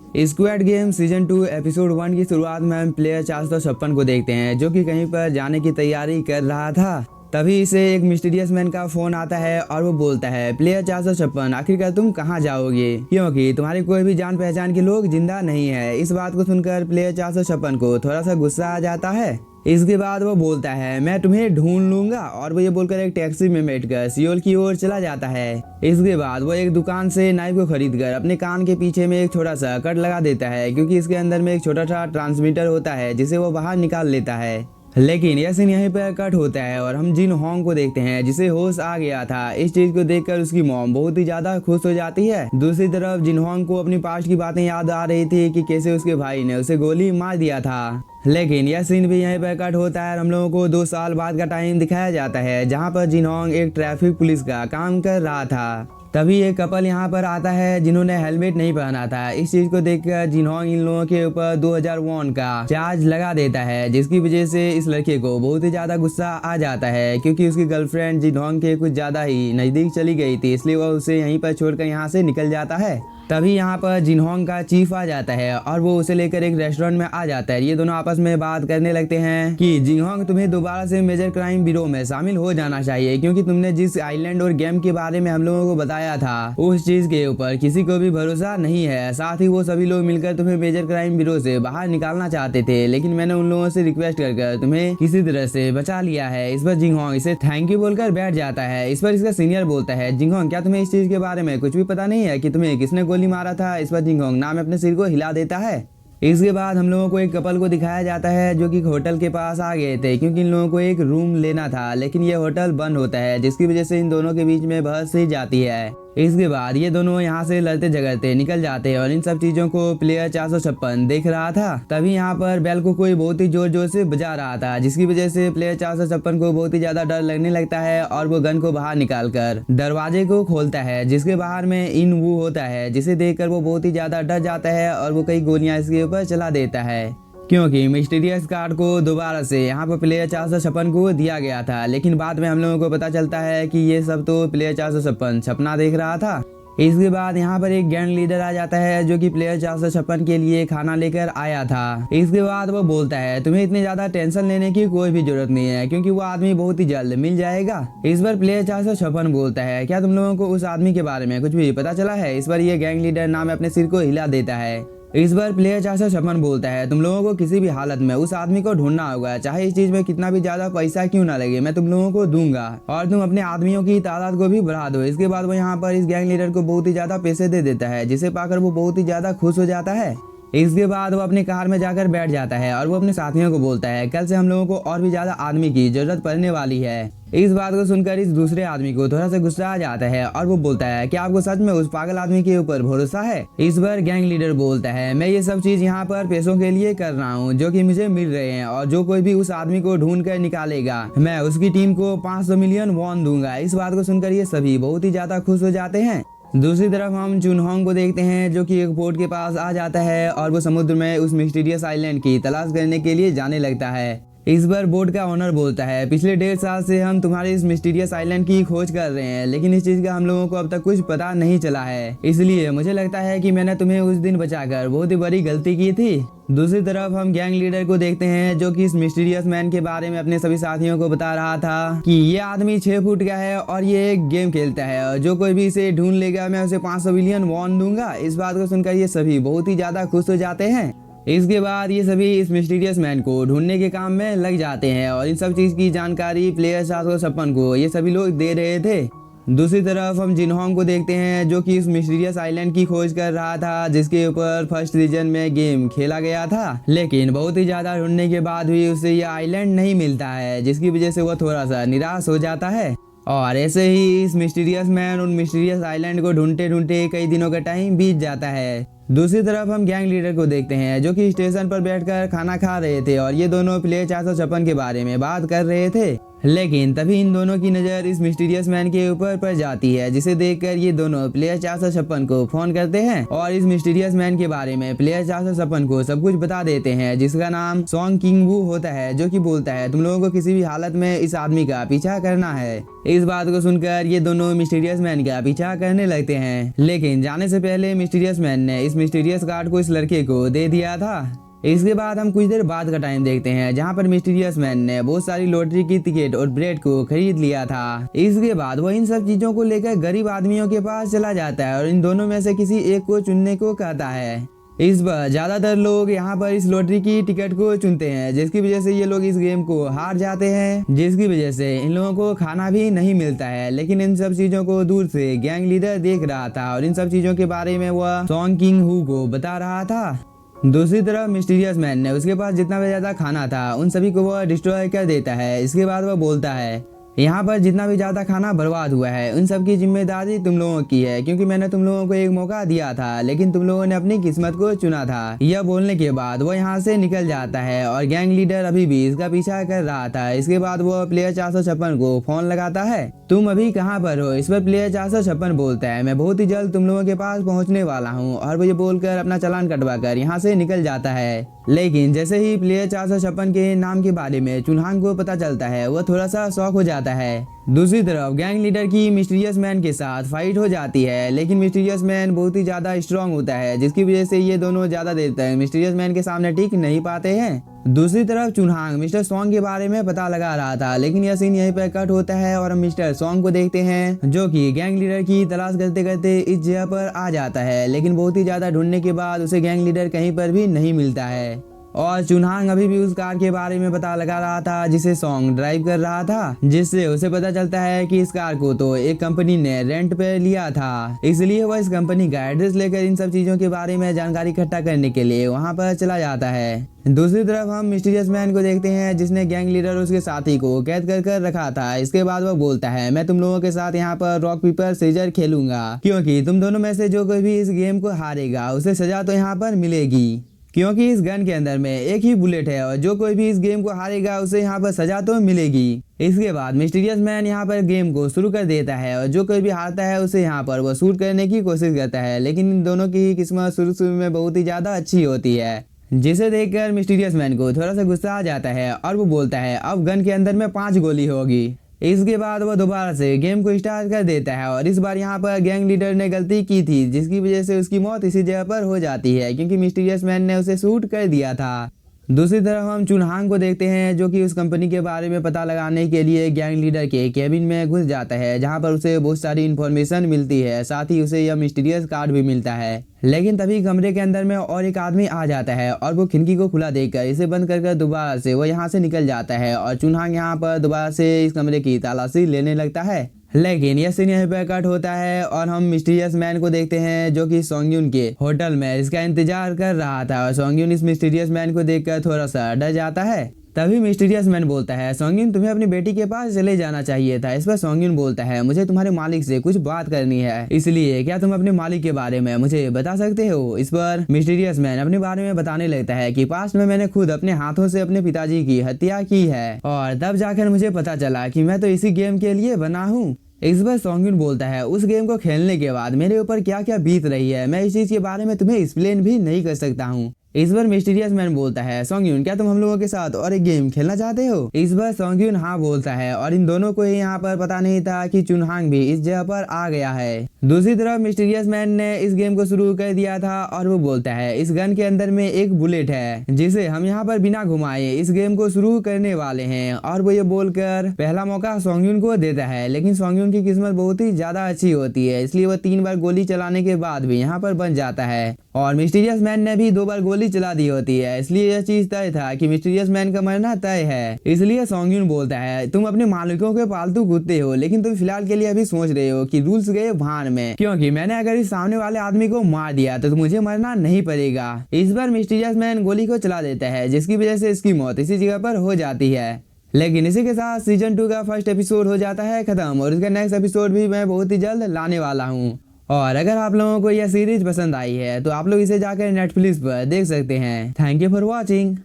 Squad game season 2 episode 1 की शुरुआत में हम प्लेयर 456 को देखते हैं जो कि कहीं पर जाने की तैयारी कर रहा था। तभी इसे एक मिस्टीरियस मैन का फोन आता है और वो बोलता है, प्लेयर 456 आखिरकार तुम कहाँ जाओगे, क्योंकि तुम्हारी कोई भी जान पहचान के लोग जिंदा नहीं है। इस बात को सुनकर प्लेयर 456 को थोड़ा सा गुस्सा आ जाता है। इसके बाद वो बोलता है, मैं तुम्हें ढूंढ लूंगा, और वो ये बोलकर एक टैक्सी में बैठकर सियोल की ओर चला जाता है। इसके बाद वो एक दुकान से नाइफ को खरीदकर अपने कान के पीछे में एक छोटा सा कट लगा देता है, क्योंकि इसके अंदर में एक छोटा सा ट्रांसमीटर होता है जिसे वो बाहर निकाल लेता है। लेकिन यह सीन यहीं पर कट होता है और हम जिन होंग को देखते हैं जिसे होश आ गया था। इस चीज को देखकर उसकी मॉम बहुत ही ज्यादा खुश हो जाती है। दूसरी तरफ जिन होंग को अपनी पास्ट की बातें याद आ रही थी कि कैसे उसके भाई ने उसे गोली मार दिया था। लेकिन यह सीन भी यहीं पर कट होता है और हम लोगों को 2 साल बाद का टाइम दिखाया जाता है, जहाँ पर जिन होंग एक ट्रैफिक पुलिस का काम कर रहा था। तभी एक कपल यहाँ पर आता है जिन्होंने हेलमेट नहीं पहना था। इस चीज को देखकर जिन्होंने इन लोगों के ऊपर 2000 वॉन का चार्ज लगा देता है, जिसकी वजह से इस लड़के को बहुत ही ज्यादा गुस्सा आ जाता है, क्योंकि उसकी गर्लफ्रेंड जिन्होंने के कुछ ज्यादा ही नजदीक चली गई थी, इसलिए वह उसे यहीं पर छोड़कर यहाँ से निकल जाता है। तभी यहाँ पर जिन्होंग का चीफ आ जाता है और वो उसे लेकर एक रेस्टोरेंट में आ जाता है। ये दोनों आपस में बात करने लगते हैं कि जिन्होंग तुम्हें दोबारा से मेजर क्राइम ब्यूरो में शामिल हो जाना चाहिए, क्योंकि तुमने जिस आइलैंड और गेम के बारे में हम लोगों को बताया था उस चीज के ऊपर किसी को भी भरोसा नहीं है। साथ ही वो सभी लोग मिलकर तुम्हें मेजर क्राइम ब्यूरो से बाहर निकालना चाहते थे, लेकिन मैंने उन लोगों से रिक्वेस्ट कर तुम्हें किसी तरह से बचा लिया है। इस पर जिन्होंग इसे थैंक यू बोलकर बैठ जाता है। इस पर इसका सीनियर बोलता है, जिन्होंग क्या तुम्हें इस चीज के बारे में कुछ भी पता नहीं है कि तुम्हें किसने गोली मारा था। इस पर जिन्होंग नाम अपने सिर को हिला देता है। इसके बाद हम लोगों को एक कपल को दिखाया जाता है जो कि होटल के पास आ गए थे, क्योंकि इन लोगों को एक रूम लेना था, लेकिन ये होटल बंद होता है, जिसकी वजह से इन दोनों के बीच में बहस ही जाती है। इसके बाद ये दोनों यहाँ से लड़ते झगड़ते निकल जाते हैं और इन सब चीजों को प्लेयर 456 देख रहा था। तभी यहाँ पर बेल को कोई बहुत ही जोर जोर से बजा रहा था, जिसकी वजह से प्लेयर 456 को बहुत ही ज्यादा डर लगने लगता है और वो गन को बाहर निकालकर दरवाजे को खोलता है, जिसके बाहर में इन वो होता है, जिसे देखकर वो बहुत ही ज्यादा डर जाता है और वो कई गोलियां इसके ऊपर चला देता है, क्योंकि मिस्टीरियस कार्ड को दोबारा से यहाँ पर प्लेयर 456 को दिया गया था। लेकिन बाद में हम लोगों को पता चलता है कि ये सब तो प्लेयर 456 सपना देख रहा था। इसके बाद यहाँ पर एक गैंग लीडर आ जाता है जो कि प्लेयर 456 के लिए खाना लेकर आया था। इसके बाद वो बोलता है, तुम्हें इतनी ज्यादा टेंशन लेने की कोई भी जरूरत नहीं है, क्योंकि वो आदमी बहुत ही जल्द मिल जाएगा। इस पर प्लेयर 456 बोलता है, क्या तुम लोगों को उस आदमी के बारे में कुछ भी पता चला है। इस पर ये गैंग लीडर नाम अपने सिर को हिला देता है। इस बार प्लेयर 456 बोलता है, तुम लोगों को किसी भी हालत में उस आदमी को ढूंढना होगा, चाहे इस चीज में कितना भी ज्यादा पैसा क्यों ना लगे, मैं तुम लोगों को दूंगा और तुम अपने आदमियों की तादाद को भी बढ़ा दो। इसके बाद वो यहाँ पर इस गैंग लीडर को बहुत ही ज्यादा पैसे दे देता है, जिसे पाकर वो बहुत ही ज्यादा खुश हो जाता है। इसके बाद वो अपनी कार में जाकर बैठ जाता है और वो अपने साथियों को बोलता है, कल से हम लोगों को और भी ज्यादा आदमी की जरूरत पड़ने वाली है। इस बात को सुनकर इस दूसरे आदमी को थोड़ा सा गुस्सा आ जाता है और वो बोलता है, क्या आपको सच में उस पागल आदमी के ऊपर भरोसा है। इस बार गैंग लीडर बोलता है, मैं ये सब चीज यहाँ पर पैसों के लिए कर रहा हूँ जो कि मुझे मिल रहे हैं, और जो कोई भी उस आदमी को ढूंढ कर निकालेगा मैं उसकी टीम को 500 मिलियन वॉन दूंगा। इस बात को सुनकर ये सभी बहुत ही ज्यादा खुश हो जाते हैं। दूसरी तरफ हम जुनहोंग को देखते हैं जो कि एक बोट के पास आ जाता है और वो समुद्र में उस मिस्टीरियस आइलैंड की तलाश करने के लिए जाने लगता है। इस बार बोट का ओनर बोलता है, पिछले 1.5 साल से हम तुम्हारे इस मिस्टीरियस आइलैंड की खोज कर रहे हैं, लेकिन इस चीज का हम लोगों को अब तक कुछ पता नहीं चला है, इसलिए मुझे लगता है कि मैंने तुम्हें उस दिन बचाकर बहुत ही बड़ी गलती की थी। दूसरी तरफ हम गैंग लीडर को देखते हैं जो कि इस मिस्टीरियस मैन के बारे में अपने सभी साथियों को बता रहा था कि ये आदमी 6 फुट का है और ये एक गेम खेलता है, और जो कोई भी इसे ढूंढ लेगा मैं उसे 500 मिलियन वॉन दूंगा। इस बात को सुनकर ये सभी बहुत ही ज्यादा खुश हो जाते हैं। इसके बाद ये सभी इस मिस्टीरियस मैन को ढूंढने के काम में लग जाते हैं और इन सब चीज की जानकारी प्लेयर 456 को ये सभी लोग दे रहे थे। दूसरी तरफ हम जिन्होंग को देखते हैं जो कि इस मिस्टीरियस आइलैंड की खोज कर रहा था, जिसके ऊपर फर्स्ट सीजन में गेम खेला गया था, लेकिन बहुत ही ज्यादा ढूंढने के बाद भी उसे यह आइलैंड नहीं मिलता है, जिसकी वजह से वह थोड़ा सा निराश हो जाता है। और ऐसे ही इस मिस्टीरियस मैन उन मिस्टीरियस आइलैंड को ढूंढते ढूंढते कई दिनों का टाइम बीत जाता है। दूसरी तरफ हम गैंग लीडर को देखते हैं जो कि स्टेशन पर बैठकर खाना खा रहे थे और ये दोनों प्लेयर 456 के बारे में बात कर रहे थे। लेकिन तभी इन दोनों की नजर इस मिस्टीरियस मैन के ऊपर पड़ जाती है, जिसे देखकर ये दोनों प्लेयर 456 को फोन करते हैं और इस मिस्टीरियस मैन के बारे में प्लेयर 456 को सब कुछ बता देते हैं, जिसका नाम सोंग किंग वू होता है, जो कि बोलता है तुम लोगों को किसी भी हालत में इस आदमी का पीछा करना है। इस बात को सुनकर ये दोनों मिस्टीरियस मैन का पीछा करने लगते हैं, लेकिन जाने से पहले मिस्टीरियस मैन ने इस मिस्टीरियस कार्ड को इस लड़के को दे दिया था। इसके बाद हम कुछ देर बाद का टाइम देखते हैं जहां पर मिस्टीरियस मैन ने बहुत सारी लॉटरी की टिकट और ब्रेड को खरीद लिया था। इसके बाद वो इन सब चीजों को लेकर गरीब आदमियों के पास चला जाता है और इन दोनों में से किसी एक को चुनने को कहता है। इस बार ज्यादातर लोग यहाँ पर इस लॉटरी की टिकट को चुनते हैं, जिसकी वजह से ये लोग इस गेम को हार जाते हैं, जिसकी वजह से इन लोगों को खाना भी नहीं मिलता है। लेकिन इन सब चीजों को दूर से गैंग लीडर देख रहा था और इन सब चीजों के बारे में वह सॉन्ग किंग हु को बता रहा था। दूसरी तरफ मिस्टीरियस मैन ने उसके पास जितना भी ज्यादा खाना था उन सभी को वह डिस्ट्रॉय कर देता है। इसके बाद वह बोलता है, यहाँ पर जितना भी ज्यादा खाना बर्बाद हुआ है उन सब की जिम्मेदारी तुम लोगों की है, क्योंकि मैंने तुम लोगों को एक मौका दिया था लेकिन तुम लोगों ने अपनी किस्मत को चुना था। यह बोलने के बाद वो यहाँ से निकल जाता है और गैंग लीडर अभी भी इसका पीछा कर रहा था। इसके बाद वो प्लेयर 456 को फोन लगाता है। तुम अभी कहाँ पर हो? इस पर प्लेयर 456 बोलता है, मैं बहुत ही जल्द तुम लोगों के पास पहुँचने वाला हूँ, और वो ये बोलकर अपना चालान कटवा कर यहाँ से निकल जाता है। लेकिन जैसे ही प्लेयर 456 के नाम के बारे में चुनहांग को पता चलता है वो थोड़ा सा शॉक हो जाता है। दूसरी तरफ गैंग लीडर की मिस्टीरियस मैन के साथ फाइट हो जाती है, लेकिन मिस्टीरियस मैन बहुत ही ज्यादा स्ट्रांग होता है, जिसकी वजह से ये दोनों ज्यादा देर तक मिस्टीरियस मैन के सामने टिक नहीं पाते हैं। दूसरी तरफ चुनहांग मिस्टर सॉन्ग के बारे में पता लगा रहा था, लेकिन यह सीन यहीं पर कट होता है और हम मिस्टर सॉन्ग को देखते हैं जो कि गैंग लीडर की तलाश करते करते इस जगह पर आ जाता है। लेकिन बहुत ही ज्यादा ढूंढने के बाद उसे गैंग लीडर कहीं पर भी नहीं मिलता है और चुनहांग अभी भी उस कार के बारे में पता लगा रहा था जिसे सॉन्ग ड्राइव कर रहा था, जिससे उसे पता चलता है कि इस कार को तो एक कंपनी ने रेंट पे लिया था। इसलिए वह इस कंपनी का एड्रेस लेकर इन सब चीजों के बारे में जानकारी इकट्ठा करने के लिए वहां पर चला जाता है। दूसरी तरफ हम मिस्टीरियस मैन को देखते हैं जिसने गैंग लीडर और उसके साथी को कैद कर रखा था। इसके बाद वह बोलता है, मैं तुम लोगों के साथ यहाँ पर रॉक पेपर सीजर खेलूंगा, क्योंकि तुम दोनों में से जो कोई भी इस गेम को हारेगा उसे सजा तो यहाँ पर मिलेगी, क्योंकि इस गन के अंदर में एक ही बुलेट है और जो कोई भी इस गेम को हारेगा उसे यहाँ पर सजा तो मिलेगी। इसके बाद मिस्टीरियस मैन यहाँ पर गेम को शुरू कर देता है और जो कोई भी हारता है उसे यहाँ पर वो शूट करने की कोशिश करता है। लेकिन इन दोनों की किस्मत शुरू में बहुत ही ज्यादा अच्छी होती है, जिसे देखकर मिस्टीरियस मैन को थोड़ा सा गुस्सा आ जाता है और वो बोलता है, अब गन के अंदर में 5 गोली होगी। इसके बाद वो दोबारा से गेम को स्टार्ट कर देता है और इस बार यहाँ पर गैंग लीडर ने गलती की थी, जिसकी वजह से उसकी मौत इसी जगह पर हो जाती है, क्योंकि मिस्टीरियस मैन ने उसे शूट कर दिया था। दूसरी तरफ हम चुनहांग को देखते हैं जो कि उस कंपनी के बारे में पता लगाने के लिए गैंग लीडर के केबिन में घुस जाता है, जहां पर उसे बहुत सारी इन्फॉर्मेशन मिलती है, साथ ही उसे यह मिस्टीरियस कार्ड भी मिलता है। लेकिन तभी कमरे के अंदर में और एक आदमी आ जाता है और वो खिड़की को खुला देखकर इसे बंद कर दोबारा से वो यहाँ से निकल जाता है और चुनहांग यहाँ पर दोबारा से इस कमरे की तलाशी लेने लगता है। लेकिन यह सीन यहीं पर कट होता है और हम मिस्टीरियस मैन को देखते हैं जो कि सोंगयुन के होटल में इसका इंतजार कर रहा था और सोंगयुन इस मिस्टीरियस मैन को देखकर थोड़ा सा डर जाता है। तभी मिस्टीरियस मैन बोलता है, सोंगयुन तुम्हें अपनी बेटी के पास चले जाना चाहिए था। इस पर सोंगयुन बोलता है, मुझे तुम्हारे मालिक से कुछ बात करनी है, इसलिए क्या तुम अपने मालिक के बारे में मुझे बता सकते हो? इस पर मिस्टीरियस मैन अपने बारे में बताने लगता है कि पास्ट में मैंने खुद अपने हाथों से अपने पिताजी की हत्या की है और तब जाकर मुझे पता चला कि मैं तो इसी गेम के लिए बना हूँ। इस बार सोंगयुन बोलता है, उस गेम को खेलने के बाद मेरे ऊपर क्या क्या बीत रही है, मैं इस चीज के बारे में तुम्हें एक्सप्लेन भी नहीं कर सकता हूँ। इस बार मिस्टीरियस मैन बोलता है, सोंगयुन क्या तुम हम लोगों के साथ और एक गेम खेलना चाहते हो? इस बार सोंगयुन हाँ बोलता है और इन दोनों को यहाँ पर पता नहीं था कि चुनहांग भी इस जगह पर आ गया है। दूसरी तरफ मिस्टीरियस मैन ने इस गेम को शुरू कर दिया था और वो बोलता है, इस गन के अंदर में एक बुलेट है जिसे हम यहाँ पर बिना घुमाए इस गेम को शुरू करने वाले हैं, और वो ये बोलकर पहला मौका सोंगयुन को देता है। लेकिन सोंगयुन की किस्मत बहुत ही ज्यादा अच्छी होती है, इसलिए वो 3 बार गोली चलाने के बाद भी यहाँ पर बच जाता है और मिस्टीरियस मैन ने भी 2 बार गोली चला दी होती है, इसलिए यह चीज तय था कि मिस्टीरियस मैन का मरना तय है। इसलिए सोंगयुन बोलता है, तुम अपने मालिकों के पालतू कुत्ते हो, लेकिन तुम फिलहाल के लिए अभी सोच रहे हो कि रूल्स गए भान में, क्योंकि मैंने अगर इस सामने वाले आदमी को मार दिया तो मुझे मरना नहीं पड़ेगा। इस बार मिस्टीरियस मैन गोली को चला देता है, जिसकी वजह से इसकी मौत इसी जगह पर हो जाती है। लेकिन इसी के साथ सीजन 2 का फर्स्ट एपिसोड हो जाता है खत्म और इसका नेक्स्ट एपिसोड भी मैं बहुत ही जल्द लाने वाला हूँ। और अगर आप लोगों को यह सीरीज पसंद आई है तो आप लोग इसे जाकर नेटफ्लिक्स पर देख सकते हैं। Thank you for watching.